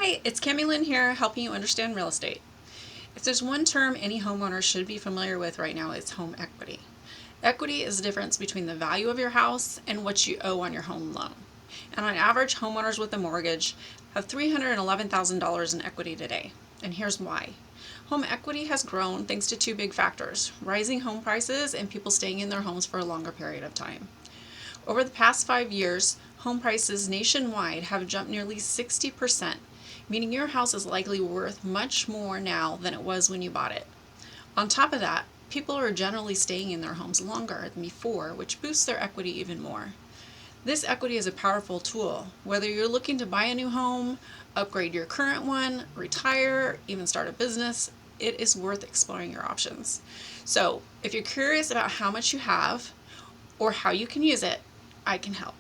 Hi, it's Cami Lynn here, helping you understand real estate. If there's one term any homeowner should be familiar with right now, it's home equity. Equity is the difference between the value of your house and what you owe on your home loan. And on average, homeowners with a mortgage have $311,000 in equity today. And here's why. Home equity has grown thanks to two big factors: rising home prices and people staying in their homes for a longer period of time. Over the past 5 years, home prices nationwide have jumped nearly 60%, meaning your house is likely worth much more now than it was when you bought it. On top of that, people are generally staying in their homes longer than before, which boosts their equity even more. This equity is a powerful tool. Whether you're looking to buy a new home, upgrade your current one, retire, even start a business, it is worth exploring your options. So, if you're curious about how much you have or how you can use it, I can help.